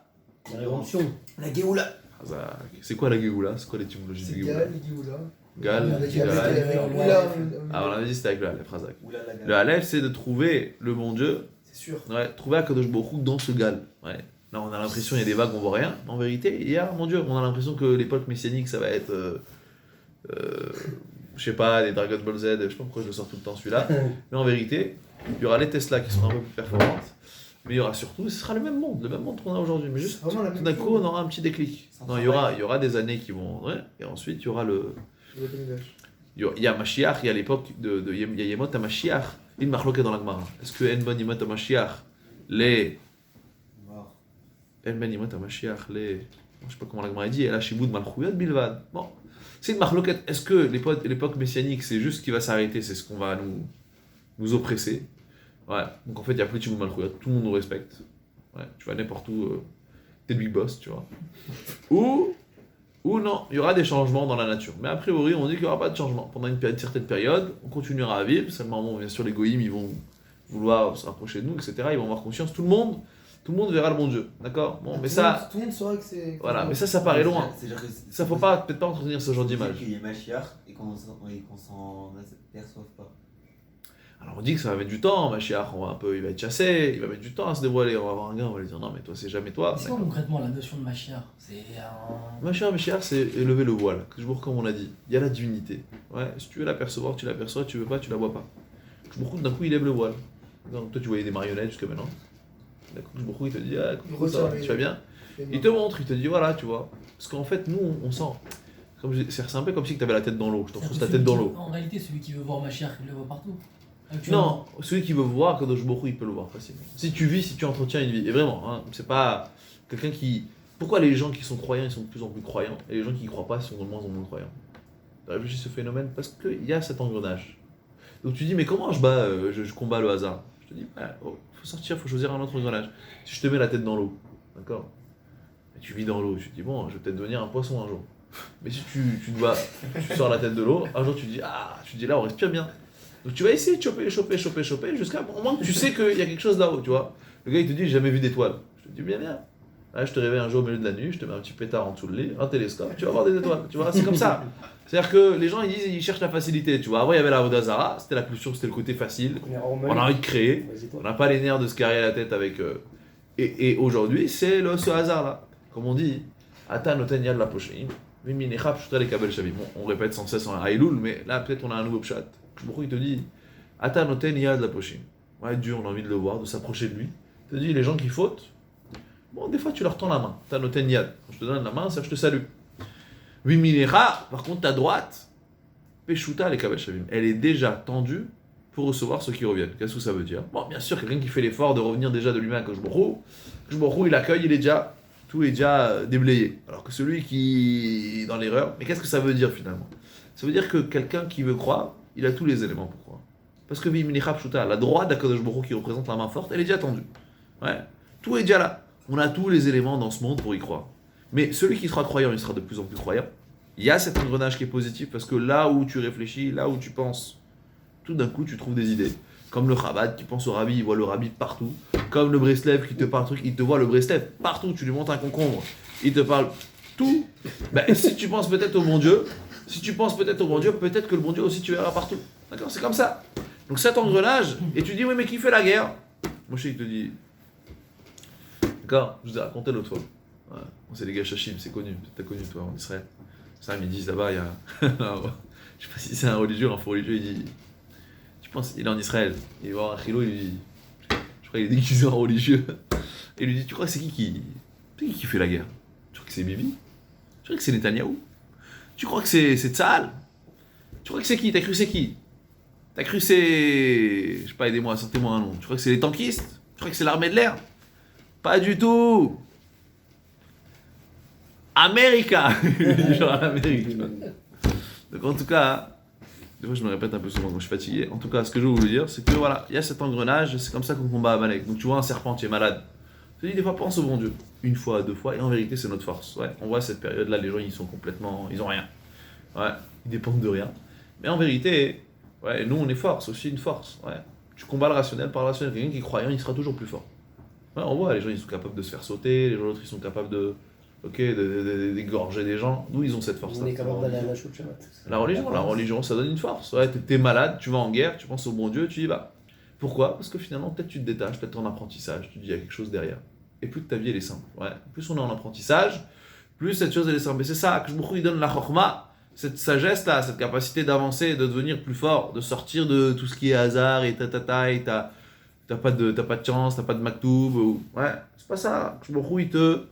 La révolution. La Géoula. Hazak. C'est quoi la Géoula? C'est quoi l'étymologie de C'est Géoula? Gal, Géoula. Gal, Avec Gal. Oula. Ah, on avait dit c'était avec le Aleph, Hazak. Oula la Le Aleph, c'est de trouver le bon Dieu, C'est sûr. ouais, trouver Akadosh Baruch Hu dans ce Gal. Ouais. Là, on a l'impression qu'il y a des vagues, on voit rien. En vérité, il y a, mon Dieu, on a l'impression que l'époque messianique, ça va être je sais pas, des Dragon Ball Z, je sais pas pourquoi je le sors tout le temps celui-là, mais en vérité, il y aura les Tesla qui seront un peu plus performantes, mais il y aura surtout, ce sera le même monde qu'on a aujourd'hui, mais juste C'est vraiment la tout même d'un chose. coup on aura un petit déclic. C'est un Non, il y aura des années qui vont, ouais, et ensuite il y aura le, il y a Mashiach, il y a l'époque de Yemot à Mashiach, il marloquait dans la Gemara. Est-ce que En Ben Yemot à Mashiach, les En Ben Yemot à Mashiach, les, je sais pas comment la Gemara dit, elle a Shiboud Malchouyot Bilvad. Bon, c'est une marloquette. Est-ce que l'époque messianique, c'est juste ce qui va s'arrêter, c'est ce qu'on va nous oppresser? Ouais, donc en fait, il n'y a plus de Shiboud Malchouyot, tout le monde nous respecte. Ouais, tu vas n'importe où, t'es le big boss, tu vois. Ou non, il y aura des changements dans la nature. Mais a priori, on dit qu'il n'y aura pas de changement. Pendant une certaine période, on continuera à vivre. Seulement, bon, bien sûr, les goïms, ils vont vouloir se rapprocher de nous, etc. Ils vont avoir conscience. Tout le monde verra le bon Dieu. D'accord? Bon, mais ça, Tout le monde saura que c'est. voilà, mais ça paraît loin. C'est-à-dire que Ça, faut pas, peut-être pas entretenir ce genre d'image. qu'il y ait Mashiach et qu'on s'en aperçoive pas. Alors, on dit que ça va mettre du temps. Mashiach, il va être chassé, il va mettre du temps à se dévoiler. On va avoir un gars, on va lui dire non, mais toi, c'est jamais toi. C'est quoi concrètement la notion de Mashiach? C'est un. Mashiach, c'est lever le voile. Toujours comme on l'a dit. Il y a la divinité. Ouais, si tu veux l'apercevoir, tu l'aperçois. Tu veux pas, tu la vois pas. Beaucoup d'un coup, il lève le voile. Donc, toi, tu voyais des marionnettes jusqu'à maintenant. Beaucoup, il te dit, ah, coucou, ça va, tu vas bien? Il te montre, il te dit, voilà, tu vois. Parce qu'en fait, nous, on sent. C'est un peu comme si tu avais la tête dans l'eau. Je t'enfonce ta tête dans l'eau. En réalité, celui qui veut voir Mashiach, il le voit partout. Non, celui qui veut voir Kadosh Baruch Hu, il peut le voir facilement. Si tu vis, si tu entretiens une vie. Et vraiment, hein, c'est pas quelqu'un qui. Pourquoi les gens qui sont croyants, ils sont de plus en plus croyants, et les gens qui ne croient pas sont de moins en moins croyants? Tu as réfléchi à ce phénomène? Parce qu'il y a cet engrenage. Donc tu dis, mais comment je combats le hasard? Je te dis, faut sortir, faut choisir un autre engrenage. Si je te mets la tête dans l'eau, d'accord? Et tu vis dans l'eau, tu te dis, bon, je vais peut-être devenir un poisson un jour. Mais si tu sors la tête de l'eau, un jour tu te dis, là on respire bien. Donc tu vas essayer de choper, jusqu'à au moins que tu sais qu'il y a quelque chose là-haut, tu vois. Le gars il te dit, j'ai jamais vu d'étoiles. Je te dis, bien. Là, je te réveille un jour au milieu de la nuit, je te mets un petit pétard en dessous le lit, un télescope, tu vas voir des étoiles, tu vois, c'est comme ça. C'est-à-dire que les gens ils disent, ils cherchent la facilité, tu vois. Avant il y avait la Vodazara, c'était la pulsion, c'était le côté facile. On a envie de créer, on n'a pas les nerfs de se carrer la tête avec. Et aujourd'hui, c'est ce hasard-là. Comme on dit, Ata noten yad la pocheim, viminecha pshuta le kabel shavim. On répète sans cesse en Haïloul, mais là peut-être on a un nouveau pshat. Pourquoi il te dit, Ata noten yad la pocheim. Ouais, Dieu, on a envie de le voir, de s'approcher de lui. Il te dit, les gens qui fautent, bon, des fois tu leur tends la main. Ata noten yad. Quand je te donne la main, ça je te salue. Viminecha, par contre, ta droite, peshuta le kabel shavim. Elle est déjà tendue pour recevoir ceux qui reviennent. Qu'est-ce que ça veut dire? Bon, bien sûr, quelqu'un qui fait l'effort de revenir déjà de lui-même à Kadosh Baruch Hu, il accueille, tout est déjà déblayé. Alors que celui qui est dans l'erreur, mais qu'est-ce que ça veut dire finalement? Ça veut dire que quelqu'un qui veut croire, il a tous les éléments pour croire. Parce que Viminicha Pshuta, la droite d'Akadosh Baruch Hu qui représente la main forte, elle est déjà tendue. Ouais. Tout est déjà là. On a tous les éléments dans ce monde pour y croire. Mais celui qui sera croyant, il sera de plus en plus croyant. Il y a cet engrenage qui est positif parce que là où tu réfléchis, là où tu penses, tout d'un coup, tu trouves des idées. Comme le Chabad qui pense au Rabbi, il voit le Rabbi partout. Comme le Breslev qui te parle un truc, il te voit le Breslev partout. Tu lui montres un concombre, il te parle tout. Ben, si tu penses peut-être au bon Dieu, peut-être que le bon Dieu aussi tu verras partout. D'accord? C'est comme ça. Donc cet engrenage, et tu dis, oui, mais qui fait la guerre? Moshe, il te dit, d'accord, je vous ai raconté l'autre fois. Ouais. C'est les Gachashim, c'est connu. T'as connu toi en Israël. Ça, ils disent là-bas, il y a. Je sais pas si c'est un religieux, un faux religieux, il dit. Il est en Israël, il va voir un chilo, il lui dit, je crois qu'il est déguisé en religieux, et il lui dit, tu crois que c'est qui fait la guerre? Tu crois que c'est Bibi? Tu crois que c'est Netanyahou? Tu crois que c'est Tzahal? Tu crois que c'est qui? T'as cru que c'est qui? T'as cru que c'est... Je sais pas, aidez-moi, sortez-moi un nom. Tu crois que c'est les tankistes? Tu crois que c'est l'armée de l'air? Pas du tout! America! Genre l'Amérique. Donc en tout cas... Des fois, je me répète un peu souvent quand je suis fatigué. En tout cas, ce que je veux vous dire, c'est que voilà, il y a cet engrenage, c'est comme ça qu'on combat Amalek. Donc tu vois un serpent, tu es malade. Je te dis, des fois, pense au bon Dieu. Une fois, deux fois, et en vérité, c'est notre force. Ouais, on voit cette période-là, les gens, ils sont complètement... Ils ont rien. Ouais, ils dépendent de rien. Mais en vérité, ouais, nous, on est fort, c'est aussi une force. Ouais. Tu combats le rationnel par le rationnel. Quelqu'un qui est croyant, il sera toujours plus fort. Ouais, on voit, les gens, ils sont capables de se faire sauter, les gens, l'autre, ils sont capables d'égorger des gens. D'où ils ont cette force-là? On est capable d'aller à la chute Shabbat. La religion, ça donne une force. Ouais, t'es malade, tu vas en guerre, tu penses au bon Dieu, tu y vas. Pourquoi? Parce que finalement, peut-être tu te détaches, peut-être ton apprentissage, tu te dis, il y a quelque chose derrière. Et plus ta vie, elle est simple. Ouais. Plus on est en apprentissage, plus cette chose, elle est simple. Et c'est ça, que il donne la chorma, cette sagesse-là, cette capacité d'avancer, de devenir plus fort, de sortir de tout ce qui est hasard et et t'as pas de chance, t'as pas de maktoub, ouais, c'est pas ça. Kshbourou, il te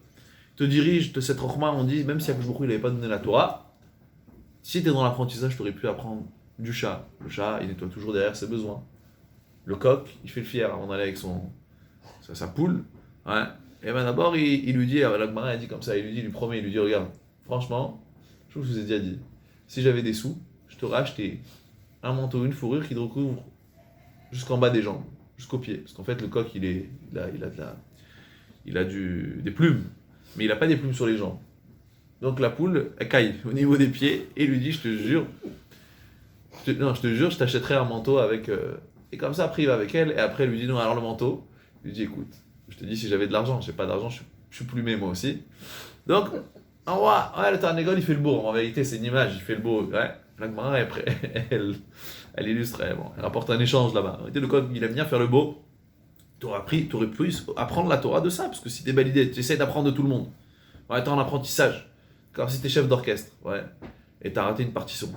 dirige de cette rokhma, on dit, même si Kshbourou, il avait pas donné la Torah, si t'es dans l'apprentissage, t'aurais pu apprendre du chat. Le chat, il nettoie toujours derrière ses besoins. Le coq, il fait le fier avant d'aller avec sa poule, ouais. Et ben d'abord, il lui dit, la Gemara, elle dit comme ça, il lui promet, il lui dit, regarde, franchement, je vous ai déjà dit, si j'avais des sous, je t'aurais acheté un manteau, une fourrure qui te recouvre jusqu'en bas des jambes, jusqu'aux pieds. Parce qu'en fait, le coq, il a des plumes, mais il n'a pas des plumes sur les jambes. Donc la poule, elle caille au niveau des pieds et il lui dit, je te jure, je t'achèterai un manteau avec... Et comme ça, après, il va avec elle et après, il lui dit, non, alors le manteau, il lui dit, écoute, je te dis, si j'avais de l'argent, j'ai pas d'argent, je suis plumé moi aussi. Donc, en roi, ouais, le Tarnégol, il fait le beau. En vérité, c'est une image, il fait le beau. Ouais, la Gemara, après, elle illustre, elle rapporte un échange là-bas. En réalité, le coq, il aime bien faire le beau. T'aurais pu apprendre la Torah de ça, parce que si t'es validé, tu essaies d'apprendre de tout le monde. Ouais, t'es en apprentissage. Comme si t'es chef d'orchestre, ouais, et t'as raté une partition.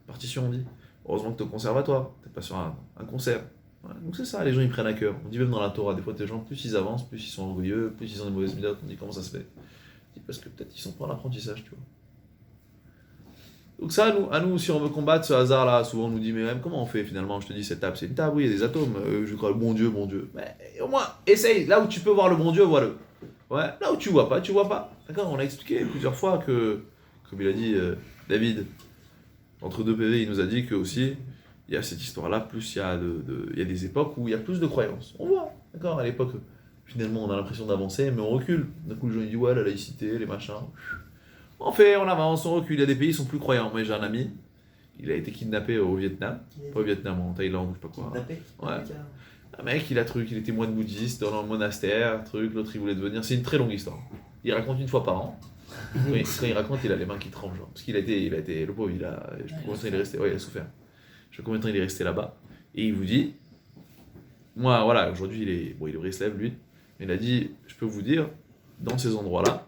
Partition, on dit. Heureusement que t'es au conservatoire, t'es pas sur un concert. Ouais, donc c'est ça, les gens ils prennent à cœur. On dit même dans la Torah, des fois, les gens, plus ils avancent, plus ils sont orgueilleux, plus ils ont des mauvaises méthodes. On dit comment ça se fait. Parce que peut-être ils sont pas en apprentissage, tu vois. Donc ça, à nous, si on veut combattre ce hasard-là, souvent on nous dit, mais même comment on fait finalement? Je te dis, cette table, c'est une table, oui, il y a des atomes, je crois, le bon Dieu. Mais au moins, essaye, là où tu peux voir le bon Dieu, vois-le. Ouais, là où tu vois pas. D'accord, on a expliqué plusieurs fois que, comme il a dit David, entre deux PV, il nous a dit que aussi, il y a cette histoire-là, plus il y a des époques où il y a plus de croyances. On voit, d'accord, à l'époque, finalement, on a l'impression d'avancer, mais on recule. D'un coup, les gens ils disent, ouais, la laïcité, les machins. On avance, on recule. Il y a des pays qui sont plus croyants. Moi, j'ai un ami, il a été kidnappé au Vietnam. Pas au Vietnam, en Thaïlande, je sais pas quoi. Kidnappé. Ouais. Un mec, il était moine bouddhiste dans le monastère, l'autre il voulait devenir. C'est une très longue histoire. Il raconte une fois par an. Oui, quand il raconte, il a les mains qui tremblent. Genre. Parce qu'il a été, le pauvre, je sais pas combien de temps il est resté. Ouais, il a souffert. Je sais pas combien de temps il est resté là-bas. Et il vous dit, moi, voilà, aujourd'hui, il est au Breslev, lui. Il a dit, je peux vous dire, dans ces endroits-là,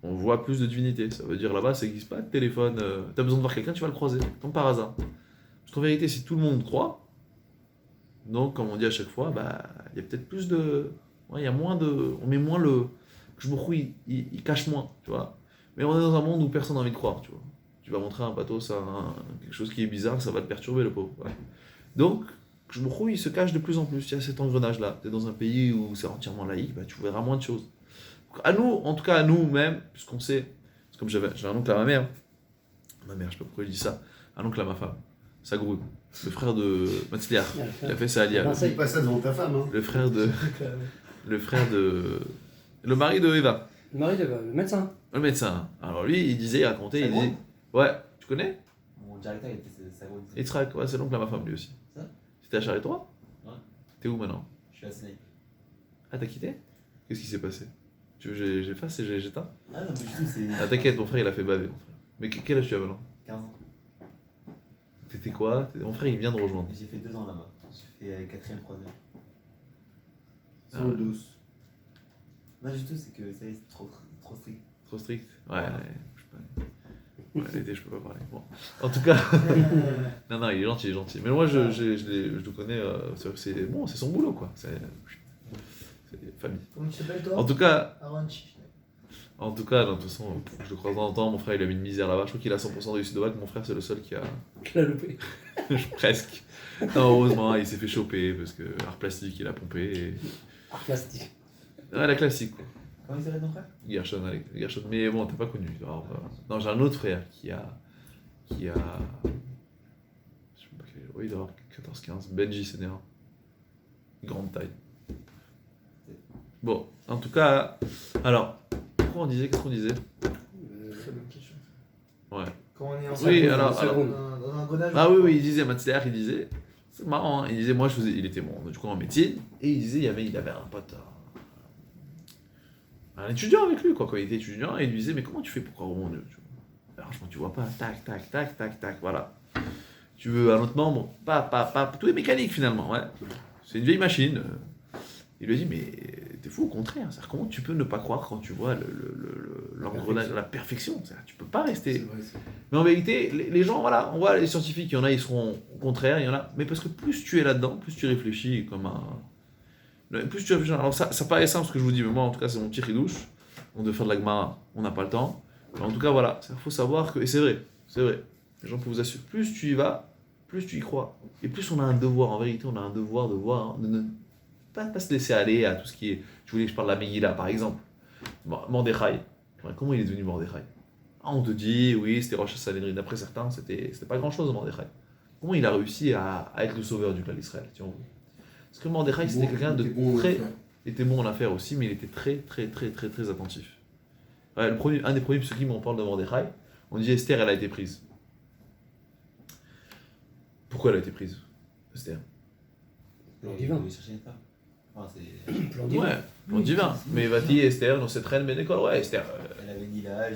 on voit plus de divinité. Ça veut dire là-bas, ça n'existe pas de téléphone. T'as besoin de voir quelqu'un, tu vas le croiser, comme par hasard. Parce qu'en vérité, si tout le monde croit, donc comme on dit à chaque fois, il y a peut-être plus de... Ouais, il y a moins de... On met moins le... Kshbourou, il cache moins, tu vois. Mais on est dans un monde où personne n'a envie de croire, tu vois. Tu vas montrer un pathos, quelque chose qui est bizarre, ça va le perturber, le pauvre. Ouais. Donc, Kshbourou, il se cache de plus en plus. Il y a cet engrenage-là. Tu es dans un pays où c'est entièrement laïque, tu verras moins de choses. À nous, en tout cas à nous-mêmes, puisqu'on sait, c'est comme j'ai un oncle à ma mère, je sais pas pourquoi il dit ça, un oncle à ma femme, Sagroud, le frère de Matzliar, il a fait ça à Lial. Dis pas ça devant ta femme, hein. Le mari de Eva. Le mari de le médecin. Le médecin. Alors lui, il racontait, il disait, ouais, tu connais Mon directeur, il était Sagroud. Yitzhak, ouais, c'est l'oncle à ma femme lui aussi. Ça C'était à Charles-et-Toi Ouais. T'es où maintenant? Je suis à Snake. Ah, t'as quitté? Qu'est-ce qui s'est passé? Tu veux que j'efface et j'éteins? Ah non, mais du tout, c'est. Ah, t'inquiète, mon frère il a fait baver, mon frère. Mais quel âge tu as maintenant? 15 ans. T'étais quoi? Mon frère il vient de rejoindre. J'ai fait 2 ans là-bas. J'ai fait 4ème, 3ème. Sans le douce. Non, du tout, c'est que ça y est, c'est trop strict. Trop strict? Ouais, je sais pas. Ouais, l'été, je peux pas parler. Bon. En tout cas, non, il est gentil, Mais moi, je le connais, c'est bon, c'est son boulot, quoi. C'est famille. Comment tu t'appelles toi? En tout cas, Aranchi. non, de toute façon, je le croise dans le temps. Mon frère, il a mis une misère là-bas. Je crois qu'il a 100% de réussite de bac. Mon frère, c'est le seul qui a. Qui l'a loupé. Presque. Non, heureusement, il s'est fait choper parce que art plastique, il a pompé. Et... Art plastique. Ouais, la classique, quoi. Comment il s'appelle ton frère? Gershon. Mais bon, t'as pas connu. Alors, non, j'ai un autre frère qui a. Je sais pas quel âge. Oui, il doit avoir 14-15. Benji Sénéra. Grande taille. Bon, en tout cas. Alors, qu'est-ce qu'on disait? Très bonne question. Ouais. Quand on est en Oui, salle, alors- dans un grenage. Ah oui, il disait, Matzliar, il disait. C'est marrant, hein, il disait, moi, il était bon, du coup, en médecine. Et il disait, il avait un pote. Un étudiant avec lui, quoi, quand il était étudiant, et il lui disait, mais comment tu fais pour croire au bon Dieu? Franchement, tu vois pas, tac, tac, tac, tac, tac, voilà. Tu veux un autre membre, pas, tout est mécanique finalement, ouais. C'est une vieille machine. Il lui a dit, mais t'es fou, au contraire. C'est-à-dire, comment tu peux ne pas croire quand tu vois l'engrenage, la perfection? C'est-à-dire, tu peux pas rester. C'est vrai, c'est vrai. Mais en vérité, les gens, voilà, on voit les scientifiques, il y en a, ils seront au contraire, il y en a. Mais parce que plus tu es là-dedans, plus tu réfléchis comme un. Plus tu réfléchis. Alors, ça paraît simple ce que je vous dis, mais moi, en tout cas, c'est mon petit ridouche. On devait faire de la Gemara, on n'a pas le temps. Mais en tout cas, voilà, il faut savoir que. Et c'est vrai. Les gens peuvent vous assurer. Plus tu y vas, plus tu y crois. Et plus on a un devoir, en vérité, on a un devoir de voir, de ne pas se laisser aller à tout ce qui est. Je voulais que je parle de la Megillah, par exemple. Mordechai. Ouais, comment il est devenu Mordechai? On te dit, oui, c'était Rosh Hashanah. D'après certains, c'était pas grand-chose, Mordechai. Comment il a réussi à être le sauveur du clan d'Israël, si on veut? Parce que Mordechai, c'était quelqu'un de très. Il était bon en affaires aussi, mais il était très attentif. Ouais, un des premiers psukim où on parle de Mordechai, on dit Esther, elle a été prise. Pourquoi elle a été prise, Esther? Plan divin. Enfin, Plan divin. Ouais, plan divin. Mais va-t-il Esther dans cette reine Bénécole? Ouais, Esther. elle avait ni l'âge,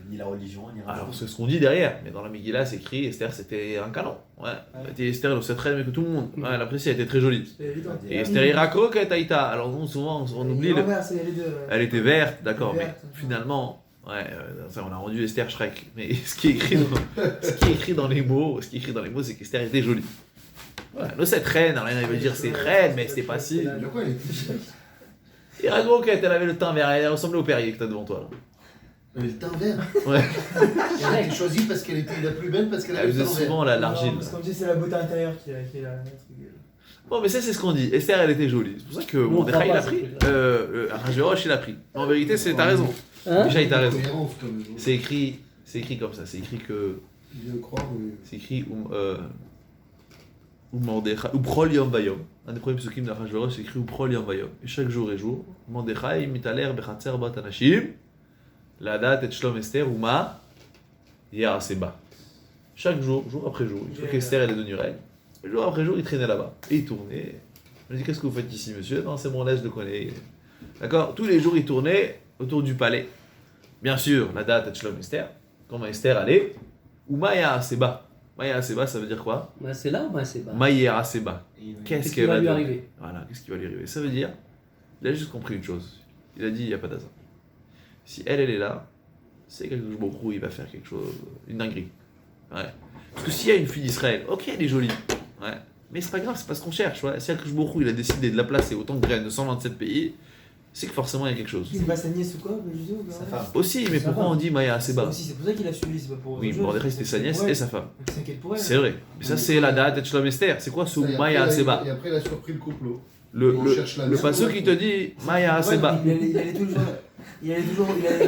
ni la religion, ni rien. Alors, c'est ce qu'on dit derrière, mais dans la Megillah, c'est écrit Esther, c'était un canon. Ouais, va-t-il Esther dans cette reine, mais que tout le monde. Ouais, elle apprécie, elle était très jolie. C'est évident. Et Esther Irako, Taïta. Alors, nous, souvent, on oublie. C'est les deux. Elle était verte, d'accord, mais Verte. finalement, ouais, ça, on a rendu Esther Shrek. Mais ce qui est écrit dans les mots, c'est qu'Esther était jolie. Voilà, nous, cette reine, rien, il veut dire c'est reine, mais c'était pas si. De quoi elle était Et Rago, elle avait le teint vert, elle ressemblait au Perrier que t'as devant toi là. Elle avait le teint vert. Ouais, Elle a été choisie parce qu'elle était la plus belle, parce qu'elle elle avait le faisait teint vert. souvent l'argile. Parce qu'on dit c'est la beauté intérieure qui est la. Bon, mais ça, c'est ce qu'on dit. Esther, elle était jolie. C'est pour ça que Nous, on Mordechai, croit il a pas, pris. ce Ahasverosh, il a pris. En vérité, t'as raison. Hein? Déjà, t'as raison. Cohérence, quand même. C'est écrit comme ça. C'est écrit que. Je crois, mais. C'est écrit ou Mordechai, ou Prol Yom Vayom. Un des premiers psukim d'Achashverosh, c'est écrit ou Prol Yom Vayom. Et chaque jour et jour, Mordechai mitaler bechatzer bat anashim, la date et shlom Esther ou ma Seba. Chaque jour, jour après jour, une fois qu'Esther elle est devenue reine, jour après jour, il traînait là-bas. Et il tournait. Je me dis, qu'est-ce que vous faites ici, monsieur? Non, c'est mon âge, je le connais. D'accord? Tous les jours, il tournait autour du palais. Bien sûr, la date et shlom Esther. Comment Esther allait? Ou Maya Seba. Maya Seba, ça veut dire quoi? Bah, c'est là ou bah, c'est bas? Maya Seba. Qu'est-ce Qu'est-ce qui qu'elle va lui dire? arriver? Voilà, qu'est-ce qui va lui arriver? Ça veut dire, il a juste compris une chose. Il a dit, il n'y a pas d'hasard. Si elle est là, c'est quelque chose beaucoup, il va faire quelque chose, une dinguerie. Ouais. Parce que s'il y a une fille d'Israël, ok, elle est jolie. Ouais. Mais c'est pas grave, c'est pas ce qu'on cherche. Ouais. Si Akadosh Baruch Hu, il a décidé de la placer autant de graines de 127 pays, c'est que forcément il y a quelque chose. C'est pas sa nièce ou quoi, le judo ou Sa pas femme. Aussi, mais Sa pourquoi femme. on dit Maya C'est Seba? aussi, c'est pour ça qu'il a suivi, c'est pas pour. Oui, Mordechai c'était sa nièce et sa femme. Donc c'est qu'elle pour elle. C'est vrai. Mais ça, c'est la date et Shlom Esther. C'est quoi ce Ça, et après, Maya elle a- Seba? Et après, elle a surpris le complot. Le on cherche la merde, passeur ouais. qui te dit Maya Ouais, Seba. il allait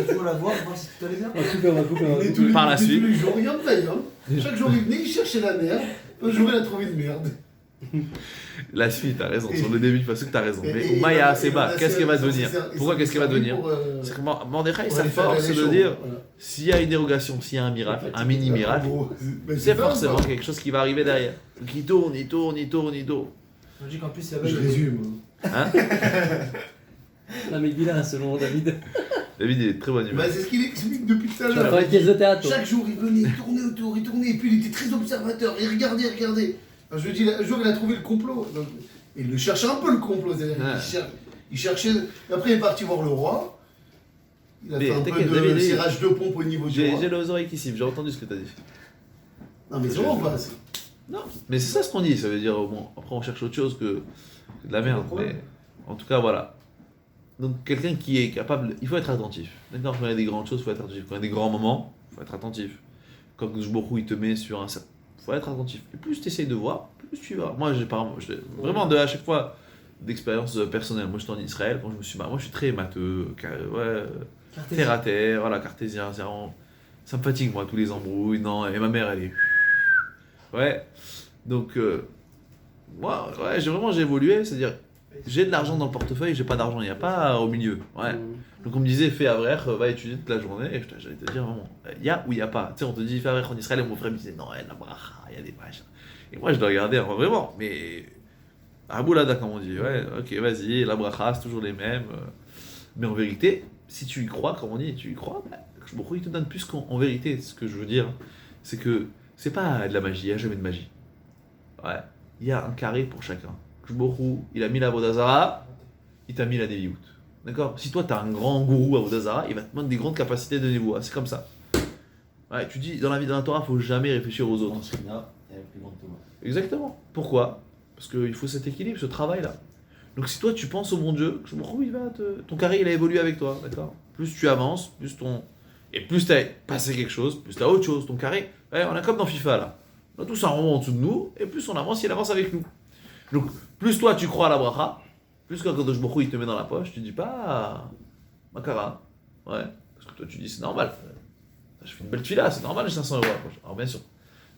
toujours la voir, voir si tout allait bien. On va couper, on va couper, on va Et couper. tous les- Par la tous suite. les jours, rien de veille, hein. Chaque jour, il venait, il cherchait la merde. Un jour, il a trouvé une merde. La suite, t'as raison. Sur le début du passeur, t'as raison. Mais Et- Maya et- Seba, et- qu'est-ce qu'elle va et- devenir? et- Pourquoi qu'est-ce qu'elle va devenir? pour, C'est que Mordechai, pour sa aller faire force, les c'est de choses. dire Voilà. s'il y a une dérogation, s'il y a un miracle, un mini miracle, Mais c'est pas, forcément quoi. quelque chose qui va arriver derrière. Donc il tourne, il tourne, il tourne, il tourne. On dit qu'en plus là-bas, Je résume. Hein? La Megillah, selon David. David, il est très bonne Bah, humeur. c'est ce qu'il explique depuis tout à Tu vas l'heure. faire une pièce de théâtre. toi. Chaque jour, il venait, il tournait autour, il tournait, et puis il était très observateur, il regardait, il regardait. Alors, je lui dis, un jour, il a trouvé le complot. Donc, il le cherchait un peu, le complot. C'est-à-dire, Ouais. il cherchait. Et après, il est parti voir le roi. Il a Mais fait un peu t'inquiète, de David, serrage de pompe au niveau du J'ai roi. les oreilles qui sifflent, j'ai entendu ce que t'as dit. Non, mais c'est vrai ou pas c'est- Non, mais c'est ça ce qu'on dit, ça veut dire, bon, après on cherche autre chose que de la merde. Mais en tout cas, voilà. Donc quelqu'un qui est capable, il faut être attentif. D'accord, quand il y a des grandes choses, il faut être attentif. Quand il y a des grands moments, il faut être attentif. Quand Jbourou il te met sur un certain... Il faut être attentif. Et plus tu essayes de voir, plus tu vas. Moi, vraiment, à chaque fois, d'expérience personnelle. Moi, j'étais en Israël, quand je me suis... Moi, je suis très matheux, ouais, terre à terre, voilà, cartésien. C'est vraiment... Ça me fatigue, moi, tous les embrouilles. Non, et ma mère, elle est... Ouais. Donc, moi, ouais, j'ai évolué, c'est-à-dire, j'ai de l'argent dans le portefeuille, j'ai pas d'argent, il n'y a pas au milieu. Ouais. Donc on me disait, fais Avrer, va étudier toute la journée, et j'allais te dire, vraiment, il y a ou il n'y a pas. Tu sais, on te dit, fais Avrer en Israël, et mon frère me disait, non, il y a de la bracha, il y a des machins. Et moi, je le regardais, vraiment, mais. À boulada, comme on dit, ouais, ok, vas-y, la bracha, c'est toujours les mêmes. Mais en vérité, si tu y crois, comme on dit, tu y crois, bah, il te donne plus qu'en vérité. Ce que je veux dire, c'est que c'est pas de la magie, il n'y a jamais de magie. Ouais, il y a un carré pour chacun. Jbourou, il a mis la Vodazara, il t'a mis la Nevi'ut. D'accord? Si toi, tu as un grand gourou à Vodazara, il va te demander des grandes capacités de Nevoa. C'est comme ça. Ouais, tu dis, dans la vie de la Torah, il faut jamais réfléchir aux autres. Exactement. Pourquoi? Parce qu'il faut cet équilibre, ce travail-là. Donc si toi, tu penses au bon Dieu, ton carré, il a évolué avec toi. D'accord? Plus tu avances, plus ton... Et plus tu as passé quelque chose, plus tu as autre chose. Ton carré, ouais, on a comme dans FIFA, là. On a tous un rond en dessous de nous, et plus on avance, il avance avec nous. Donc, plus toi, tu crois à la bracha, plus quand Kadosh Baruch Hu, il te met dans la poche, tu dis pas Makara. Ouais, parce que toi tu dis c'est normal. Je fais une belle fila, c'est normal, j'ai 500 € à la poche. Alors bien sûr,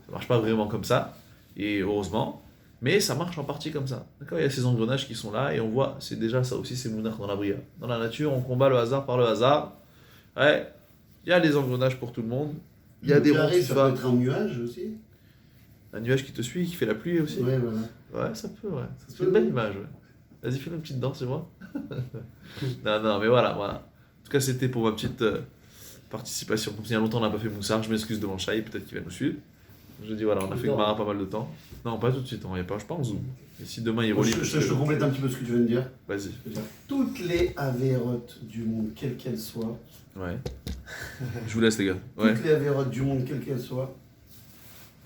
ça marche pas vraiment comme ça, et heureusement, mais ça marche en partie comme ça. D'accord, il y a ces engrenages qui sont là, et on voit, c'est déjà ça aussi, c'est Mounach dans la bria. Dans la nature, on combat le hasard par le hasard. Ouais, il y a des engrenages pour tout le monde. Il y a des ronds qui ça peut être un nuage aussi. Un nuage qui te suit, qui fait la pluie aussi. Ouais, voilà. Ouais, ça peut, ouais. C'est une belle image, ouais. Vas-y, fais une petite danse, c'est moi. non, mais voilà. En tout cas, c'était pour ma petite participation. Comme il y a longtemps, on n'a pas fait Moussard, je m'excuse devant Shai, peut-être qu'il va nous suivre. Je dis, voilà, on a fait Gemara pas mal de temps. Non, pas tout de suite, je sais pas en zoom. Et si demain il relit. Je te complète un petit peu ce que tu viens de dire. Vas-y. Toutes les avérotes du monde, quelles qu'elles soient. Ouais. Je vous laisse, les gars. Ouais. Toutes les avérotes du monde, quelles qu'elles soient.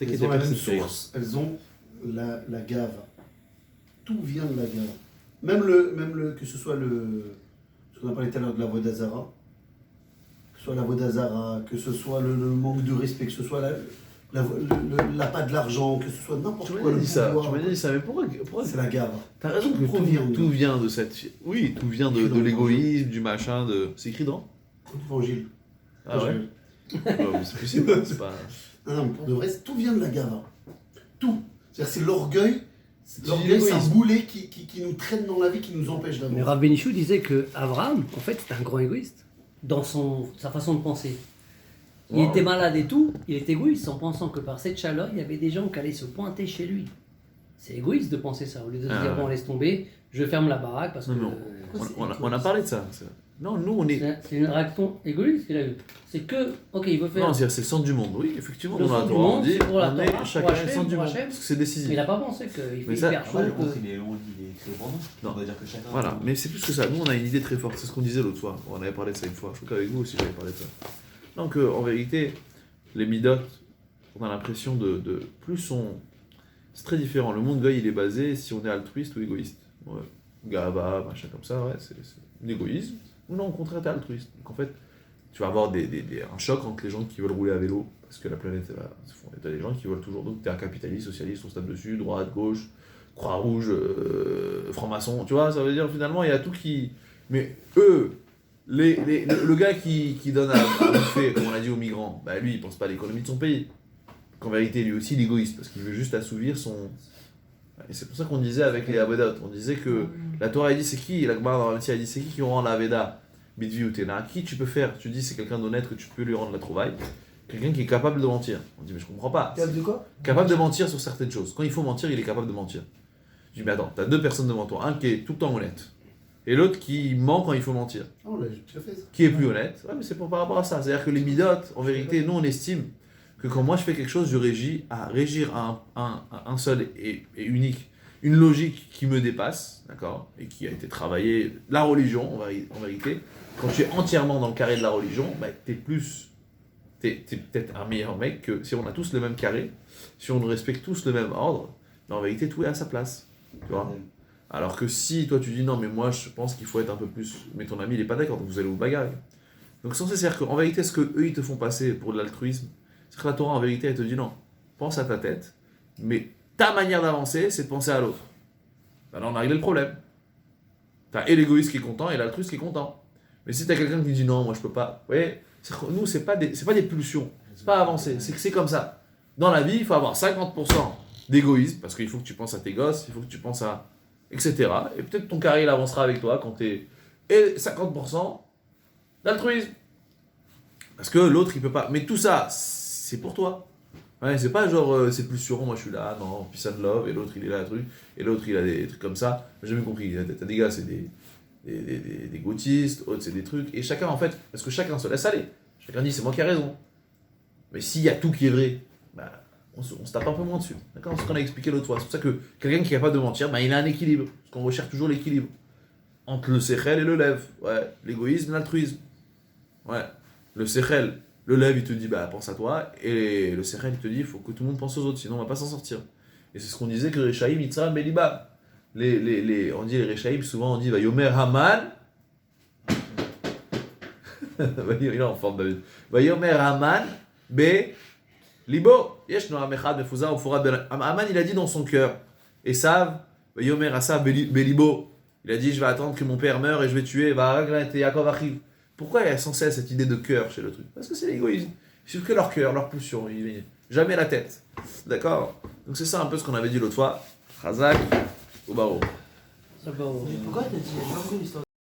Elles ont la même source, elles ont la gave. Tout vient de la gave. Même le que ce soit ce qu'on a parlé tout à l'heure de la Vodazara, que ce soit la Vodazara, que ce soit le manque de respect, que ce soit l'appât de l'argent, que ce soit n'importe quoi. Tu m'as dit ça, mais pourquoi c'est la gave. T'as raison que tout vient de cette... Oui, tout vient de l'égoïsme, du machin, de... C'est écrit dans Évangile. Ah ouais. C'est possible, c'est pas... Non, pour de vrai, tout vient de la gava. Tout. C'est-à-dire c'est l'orgueil. L'orgueil, c'est un boulet qui nous traîne dans la vie, qui nous empêche d'avancer. Mais Rav Benichou disait que Abraham, en fait, c'était un grand égoïste dans sa façon de penser. Il était malade et tout, il était égoïste en pensant que par cette chaleur, il y avait des gens qui allaient se pointer chez lui. C'est égoïste de penser ça, au lieu de se dire, bon, laisse tomber, je ferme la baraque parce que... On a parlé de ça. Non, nous on est... C'est une réaction égoïste qu'il a eue. C'est que, ok, il veut faire... Non, c'est le centre du monde, oui, effectivement. Le centre du monde, c'est pour la Torah, chacun est le centre du monde, parce que c'est décisif. Mais il n'a pas pensé qu'il fait ça, hyper chaud. Il est très pour nous. On va dire que chacun... Voilà, mais c'est plus que ça. Nous, on a une idée très forte. C'est ce qu'on disait l'autre fois. On avait parlé de ça une fois. Je crois qu'avec vous aussi, j'avais parlé de ça. Donc, en vérité, les midot, on a l'impression de plus on... C'est très différent. Le monde goy, il est basé si on est altruiste ou égoïste. Ouais. Gaba, machin comme ça, ouais, c'est un égoïsme. Ou non, au contraire, t'es altruiste. Donc en fait, tu vas avoir un choc entre les gens qui veulent rouler à vélo, parce que la planète, t'as des gens qui veulent toujours. Donc t'es un capitaliste, socialiste, on se tape dessus, droite, gauche, Croix-Rouge, franc-maçon, tu vois, ça veut dire finalement, il y a tout qui... Mais eux, le gars qui donne à bouffer, comme on l'a dit aux migrants, bah lui, il pense pas à l'économie de son pays. Qu'en vérité, lui aussi, il est égoïste, parce qu'il veut juste assouvir son... Et c'est pour ça qu'on disait avec les Avedot, on disait que la Torah, elle dit c'est qui, la Gemara dans la Métier, elle dit c'est qui rend la Aveda, Bidvi ou Tena, qui tu peux faire, tu dis c'est quelqu'un d'honnête que tu peux lui rendre la trouvaille, quelqu'un qui est capable de mentir. On dit mais je comprends pas. Capable de quoi? Capable de mentir sur certaines choses. Quand il faut mentir, il est capable de mentir. Je dis mais attends, t'as deux personnes devant toi, un qui est tout le temps honnête, et l'autre qui ment quand il faut mentir. Oh là, j'ai déjà fait ça. Qui est plus honnête? Ouais mais c'est par rapport à ça, c'est-à-dire que les Midot, en vérité, nous on estime que quand moi je fais quelque chose, je régis à un seul et unique, une logique qui me dépasse, d'accord, et qui a été travaillée, la religion, en vérité. Quand tu es entièrement dans le carré de la religion, bah, t'es peut-être un meilleur mec que si on a tous le même carré, si on respecte tous le même ordre, bah, en vérité tout est à sa place, tu vois. Alors que si toi tu dis non mais moi je pense qu'il faut être un peu plus, mais ton ami il est pas d'accord, donc vous allez vous bagarrer. Donc c'est-à-dire qu'en vérité ce que eux ils te font passer pour de l'altruisme, c'est que la Torah en vérité elle te dit non, pense à ta tête, mais ta manière d'avancer c'est de penser à l'autre. Ben là on a réglé le problème. T'as et l'égoïste qui est content et l'altruiste qui est content. Mais si t'as quelqu'un qui dit non moi je peux pas, vous voyez, nous c'est pas des pulsions, c'est pas avancer, c'est que c'est comme ça. Dans la vie il faut avoir 50% d'égoïsme parce qu'il faut que tu penses à tes gosses, il faut que tu penses à... etc. Et peut-être ton carré il avancera avec toi quand t'es... Et 50% d'altruisme. Parce que l'autre il peut pas... Mais tout ça, c'est pour toi. Ouais, c'est pas genre c'est plus sûr, moi je suis là, non, peace and love, et l'autre il est là, truc, et l'autre il a des trucs comme ça. J'ai jamais compris. T'as des gars, c'est des gautistes, autres c'est des trucs, et chacun en fait, parce que chacun se laisse aller. Chacun dit c'est moi qui ai raison. Mais s'il y a tout qui est vrai, bah, on se tape un peu moins dessus. D'accord? C'est ce qu'on a expliqué l'autre fois. C'est pour ça que quelqu'un qui est capable de mentir, bah, il a un équilibre. Parce qu'on recherche toujours l'équilibre entre le sechel et le lev. Ouais, l'égoïsme, l'altruisme. Ouais, le sechel, le lev, il te dit, bah, pense à toi, et le sechel, il te dit, il faut que tout le monde pense aux autres, sinon on va pas s'en sortir. Et c'est ce qu'on disait que Rechaim, Yitzhak, Beliba. On dit les Rechaim, souvent on dit, va Yomer Haman. Il est en forme, David. Va Yomer Haman, Be Libo. Yesh no Amechad, Mefuza, Ofurad, Haman, il a dit dans son cœur. Esav, va Yomer Asav, Belibo. Il a dit, je vais attendre que mon père meure et je vais tuer, va Raglat et Yaakov arrive. Pourquoi il y a sans cesse cette idée de cœur chez le truc? Parce que c'est l'égoïsme. Il suffit que leur cœur, leur pulsion, jamais la tête. D'accord? Donc c'est ça un peu ce qu'on avait dit l'autre fois. Chazak, au barreau. Ça va, Mais pourquoi t'as dit, j'ai pas compris l'histoire